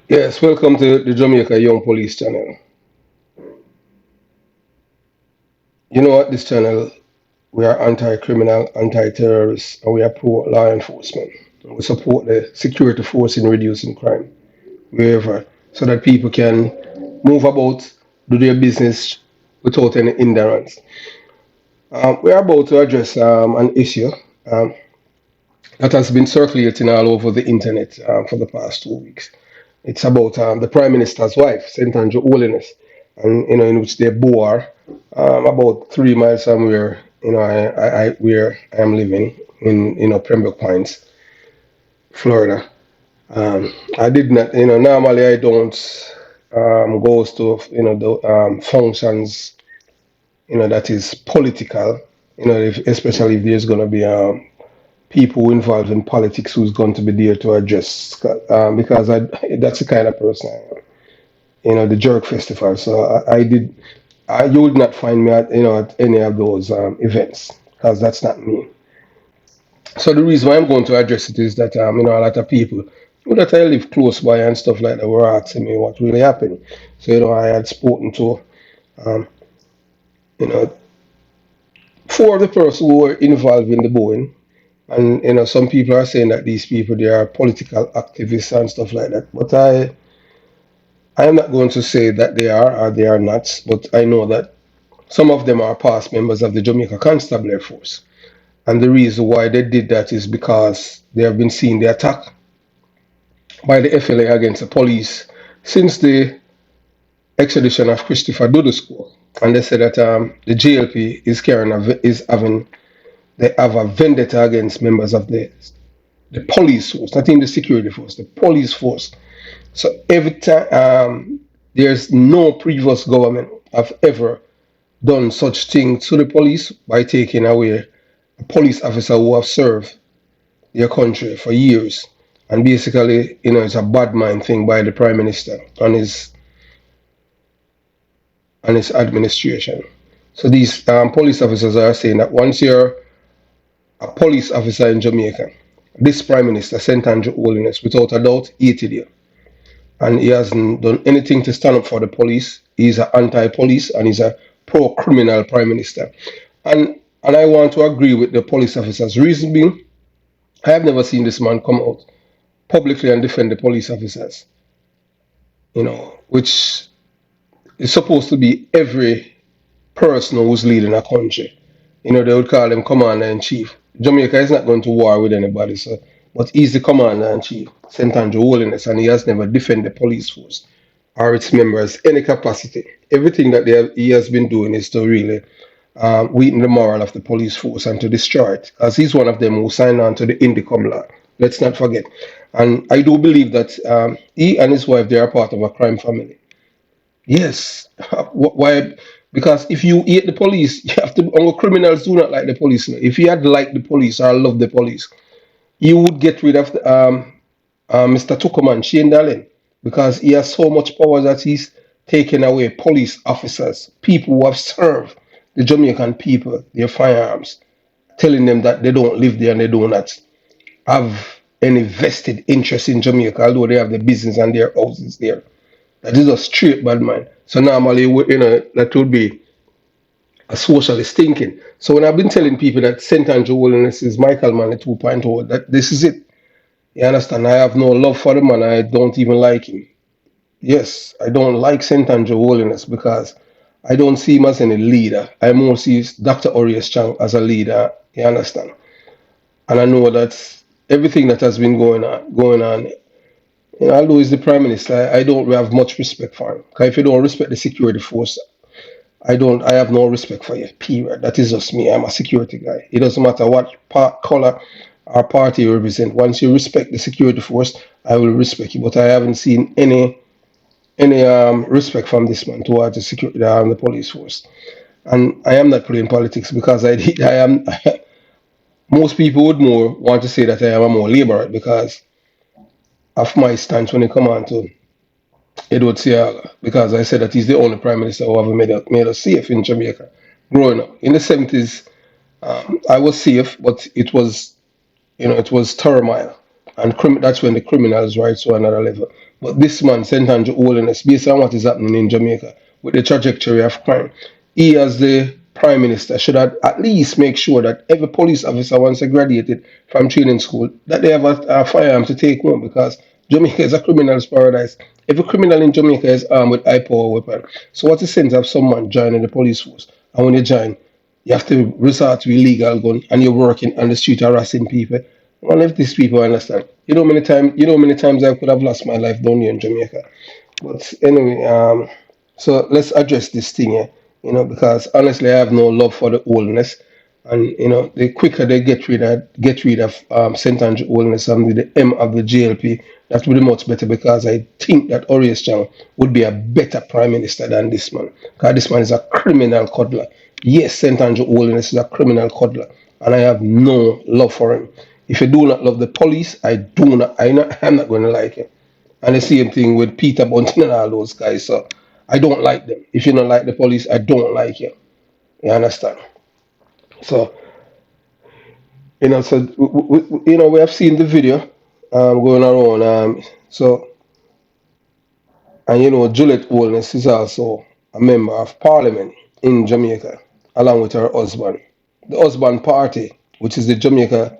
Yes, welcome to the Jamaica Young Police channel. You know what, this channel, we are anti-criminal, anti-terrorist, and we are pro-law enforcement. We support the security force in reducing crime wherever, so that people can move about, do their business without any hindrance. We are about to address an issue um, that has been circulating all over the internet for the past 2 weeks. It's about the Prime Minister's wife, St. Andrew Holiness, and in which they bore about 3 miles from where where I am living in Pembroke Pines, Florida. I did not, normally I don't go to the functions that is political, especially if there's going to be people involved in politics who's going to be there to address because that's the kind of person I am. The Jerk Festival. So you would not find me at any of those events because that's not me. So the reason why I'm going to address it is that a lot of people that I live close by and stuff like that were asking me what really happened. So I had spoken to um, you know four of the persons who were involved in the Boeing. And some people are saying that these people they are political activists and stuff like that. But I am not going to say that they are or they are not. But I know that some of them are past members of the Jamaica Constabulary Force. And the reason why they did that is because they have been seeing the attack by the FLA against the police since the extradition of Christopher Dudu School. And they said that the JLP is having they have a vendetta against members of the police force, not in the security force, the police force. So every time there's no previous government have ever done such thing to the police by taking away a police officer who have served their country for years. And basically, it's a bad mind thing by the prime minister and his administration. So these police officers are saying that once you're a police officer in Jamaica, this prime minister, St. Andrew Holiness, without a doubt, hated you. And he hasn't done anything to stand up for the police. He's an anti-police and he's a pro-criminal prime minister. And I want to agree with the police officers. Reason being, I have never seen this man come out publicly and defend the police officers. Which is supposed to be every person who's leading a country. They would call him commander in chief. Jamaica is not going to war with anybody, so but he's the commander in chief, St. Andrew Holiness, and he has never defended the police force or its members any capacity. Everything that he has been doing is to really weaken the moral of the police force and to destroy it, as he's one of them who signed on to the Indicom law. Let's not forget. And I do believe that he and his wife they are part of a crime family. Yes. Why? Because if you hate the police, you have to. Our criminals do not like the police. If you had liked the police or loved the police, you would get rid of Mr. Tukuman, Shane Dallin, because he has so much power that he's taken away police officers, people who have served the Jamaican people, their firearms, telling them that they don't live there and they do not have any vested interest in Jamaica, although they have the business and their houses there. That is a straight bad mind. So normally, that would be a socialist thinking. So when I've been telling people that St. Andrew Holiness is Michael Manley 2.0, that this is it. You understand? I have no love for the man. I don't even like him. Yes, I don't like St. Andrew Holiness because I don't see him as any leader. I more see Dr. Orius Chang as a leader. You understand? And I know that everything that has been going on. Although he's the prime minister, I don't have much respect for him. Because if you don't respect the security force, I have no respect for you. Period. That is just me. I'm a security guy. It doesn't matter what color or party you represent. Once you respect the security force, I will respect you. But I haven't seen any respect from this man towards the security and the police force. And I am not playing politics because I am. Most people would more want to say that I am a more liberal because of my stance when it comes on to Edward Seaga, because I said that he's the only prime minister who ever made us safe in Jamaica. Growing up in the 70s, I was safe, but it was turmoil, and that's when the criminals rise to another level. But this man, St. Andrew Holiness, based on what is happening in Jamaica with the trajectory of crime, he, as the Prime Minister, should at least make sure that every police officer, once they graduated from training school, that they have a firearm to take home because Jamaica is a criminal's paradise. Every criminal in Jamaica is armed with high power weapon. So what's the sense of someone joining the police force? And when you join, you have to resort to illegal gun and you're working on the street harassing people. One of these people understand. Many times I could have lost my life down here in Jamaica. But anyway, so let's address this thing here, because honestly, I have no love for the oldness, and the quicker they get rid of St. Andrew oldness and the M of the JLP, that would be much better because I think that Orius Chang would be a better prime minister than this man, because this man is a criminal cuddler. Yes, St. Andrew Holiness is a criminal cuddler, and I have no love for him. If you do not love the police, I do not. I'm not going to like him. And the same thing with Peter Bunting and all those guys. So I don't like them. If you don't like the police, I don't like you. You understand? So we have seen the video going around. And Juliet Holness is also a member of Parliament in Jamaica, along with her husband. The husband party, which is the Jamaica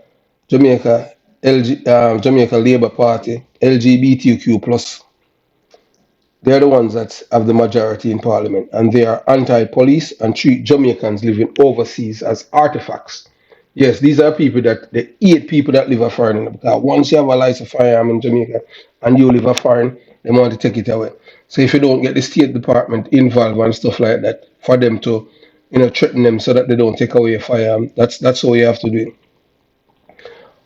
Jamaica Labour Party, LGBTQ plus, they're the ones that have the majority in Parliament, and they are anti-police and treat Jamaicans living overseas as artifacts. Yes, these are people that they hate people that live a foreign. Because once you have a license of firearm in Jamaica and you live a foreign, they want to take it away. So if you don't get the State Department involved and stuff like that, for them to, threaten them so that they don't take away a firearm, that's all you have to do.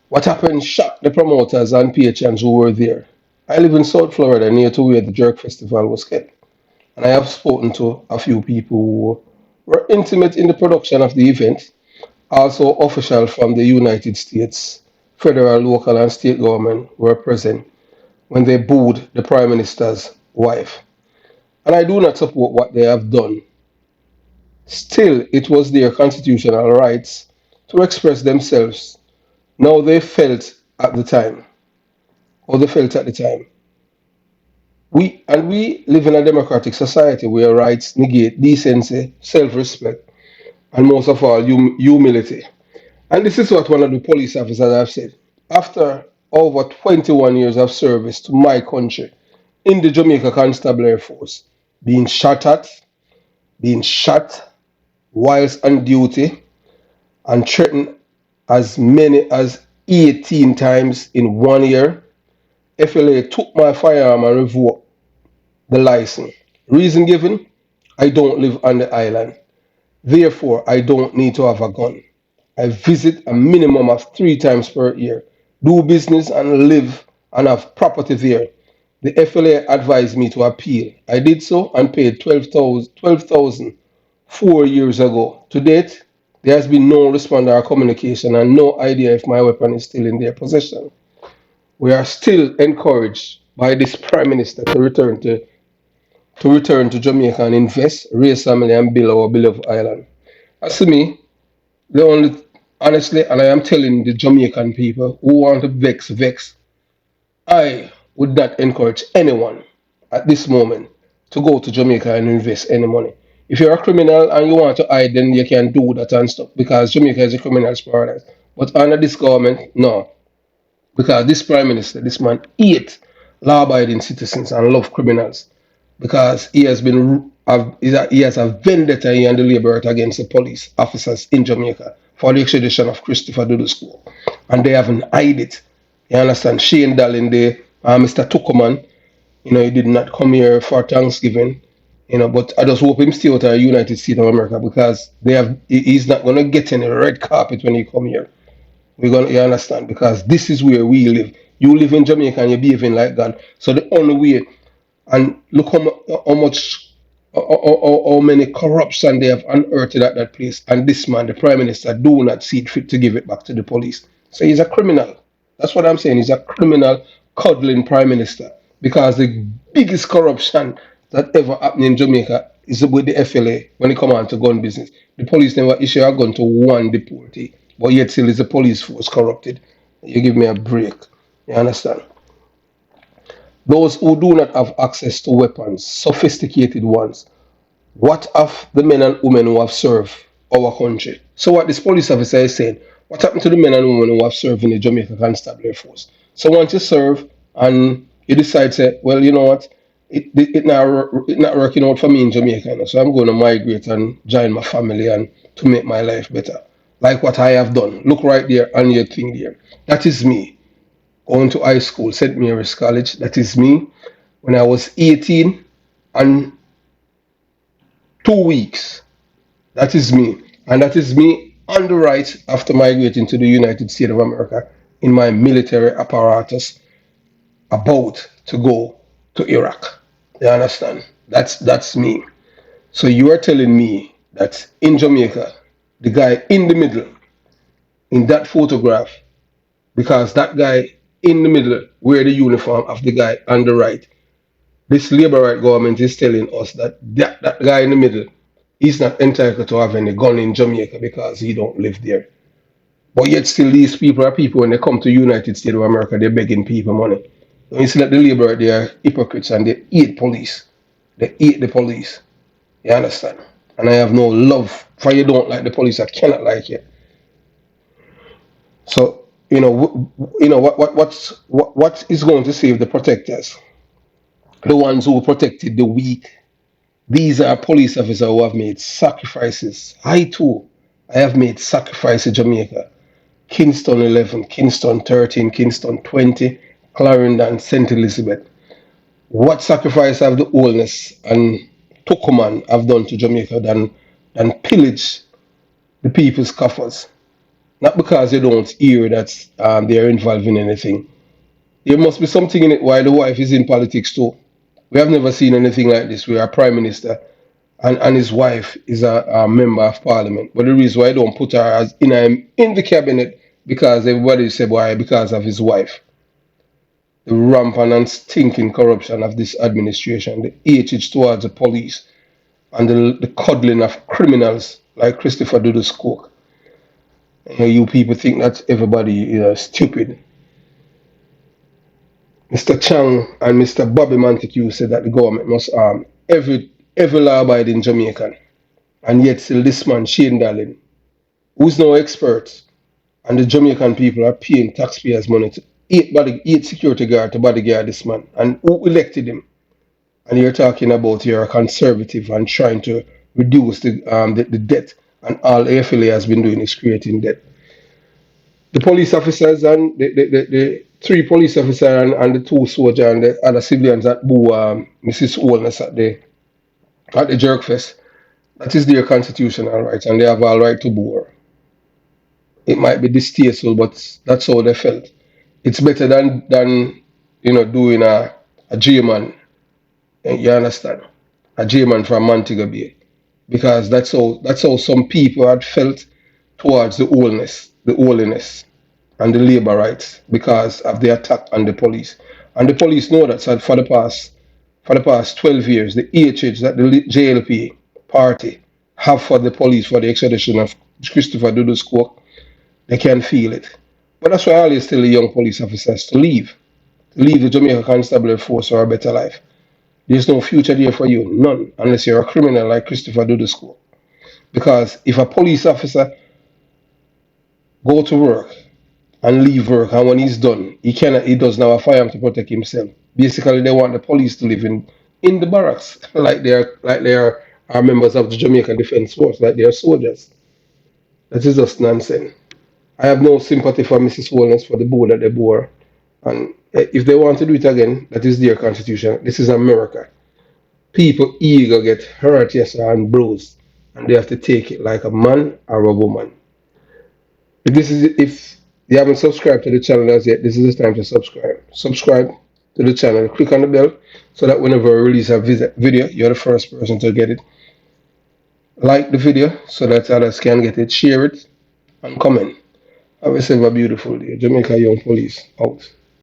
What happened shocked the promoters and patrons who were there. I live in South Florida, near to where the Jerk Festival was kept. And I have spoken to a few people who were intimate in the production of the event, also officials from the United States, federal, local, and state government were present when they booed the Prime Minister's wife. And I do not support what they have done. Still, it was their constitutional rights to express themselves. Now they felt at the time, or they felt at the time. We live in a democratic society where rights negate decency, self-respect, and most of all, humility. And this is what one of the police officers have said. After over 21 years of service to my country in the Jamaica Constabulary Force, being shot at, being shot whilst on duty, and threatened as many as 18 times in 1 year, FLA took my firearm and revoked the license. Reason given, I don't live on the island. Therefore, I don't need to have a gun. I visit a minimum of 3 times per year, do business and live and have property there. The FLA advised me to appeal. I did so and paid 12,000 4 years ago. To date, there has been no response or communication and no idea if my weapon is still in their possession. We are still encouraged by this Prime Minister to return to Jamaica and invest, raise family, and build our beloved island. As to me, the only honestly, and I am telling the Jamaican people who want to vex, I would not encourage anyone at this moment to go to Jamaica and invest any money. If you're a criminal and you want to hide, then you can do that and stuff because Jamaica is a criminal's paradise. But under this government, no. Because this prime minister, this man, hate law-abiding citizens and love criminals because he has a vendetta here in the Labour against the police officers in Jamaica for the extradition of Christopher Dudusco, and they haven't hide it. You understand? Shane Dallin, Mr. Tuckerman, he did not come here for Thanksgiving. But I just hope him stay out of the United States of America because he's not gonna get any red carpet when he come here. You understand? Because this is where we live. You live in Jamaica and you're behaving like God. So the only way, and look how much, how many corruption they have unearthed at that place. And this man, the Prime Minister, do not see it fit to give it back to the police. So he's a criminal. That's what I'm saying. He's a criminal, cuddling Prime Minister. Because the biggest corruption that ever happened in Jamaica is with the FLA when it comes on to gun business. The police never issue a gun to one deportee. But yet still is the police force corrupted. You give me a break. You understand? Those who do not have access to weapons, sophisticated ones, what of the men and women who have served our country? So what this police officer is saying, what happened to the men and women who have served in the Jamaica Constabulary Force? So once you serve and you decide, say, well, you know what, it not working out for me in Jamaica, you know, so I'm going to migrate and join my family and to make my life better. Like what I have done. Look right there on your thing there. That is me. Going to high school, St. Mary's College. That is me. When I was 18 and 2 weeks. That is me. And that is me on the right after migrating to the United States of America in my military apparatus about to go to Iraq. You understand? That's me. So you are telling me that in Jamaica, the guy in the middle, in that photograph, because that guy in the middle wear the uniform of the guy on the right, this labor right government is telling us that that guy in the middle, he's not entitled to have any gun in Jamaica because he don't live there. But yet still these people are people when they come to United States of America, they're begging people money. When you see that the labor right, they are hypocrites and they hate police. They hate the police. You understand? And I have no love for you don't like the police. I cannot like you. So what is going to save the protectors? The ones who protected the weak. These are police officers who have made sacrifices. I too, I have made sacrifices in Jamaica. Kingston 11, Kingston 13, Kingston 20, Clarendon, St. Elizabeth. What sacrifice have the oldness and Tucuman have done to Jamaica than pillage the people's coffers? Not because they don't hear that they are involved in anything. There must be something in it why the wife is in politics too. We have never seen anything like this where a prime minister and his wife is a member of parliament. But the reason why I don't put her as in the cabinet because everybody say why because of his wife. The rampant and stinking corruption of this administration, the hatred towards the police, and the coddling of criminals like Christopher Dudas Cook. You people think that everybody is stupid. Mr. Chang and Mr. Bobby Montague said that the government must arm every law-abiding Jamaican. And yet still this man, Shane Darling, who's no expert, and the Jamaican people are paying taxpayers' money to eight security guard to bodyguard this man. And who elected him? And you're talking about you're a conservative and trying to reduce the debt, and all AFLA has been doing is creating debt. The police officers and the three police officers and the two soldiers and the other civilians that boo Mrs. Holness at the jerk fest, that is their constitutional rights, and they have all right to boo her. It might be distasteful, but that's how they felt. It's better than doing a J-man. You understand? A J-man from Montego Bay, because that's how some people had felt towards the holiness, and the labor rights because of the attack on the police. And the police know that so for the past 12 years, the hatred that the JLP party have for the police for the extradition of Christopher Dudu Cook, they can feel it. But that's why I always tell the young police officers to leave the Jamaica Constabulary Force for a better life. There's no future there for you, none, unless you're a criminal like Christopher Dudu. Because if a police officer go to work and leave work, and when he's done, he doesn't have a firearm to protect himself. Basically, they want the police to live in the barracks, like they are members of the Jamaican Defence Force, like they are soldiers. That is just nonsense. I have no sympathy for Mrs. Holness for the bull that they bore. And if they want to do it again, that is their constitution. This is America. People eager get hurt, yes, and bruised, and they have to take it like a man or a woman. If you haven't subscribed to the channel as yet, this is the time to subscribe. Subscribe to the channel. Click on the bell so that whenever I release a video, you're the first person to get it. Like the video so that others can get it. Share it and comment. Have yourself a beautiful day. Jamaica Young Police out.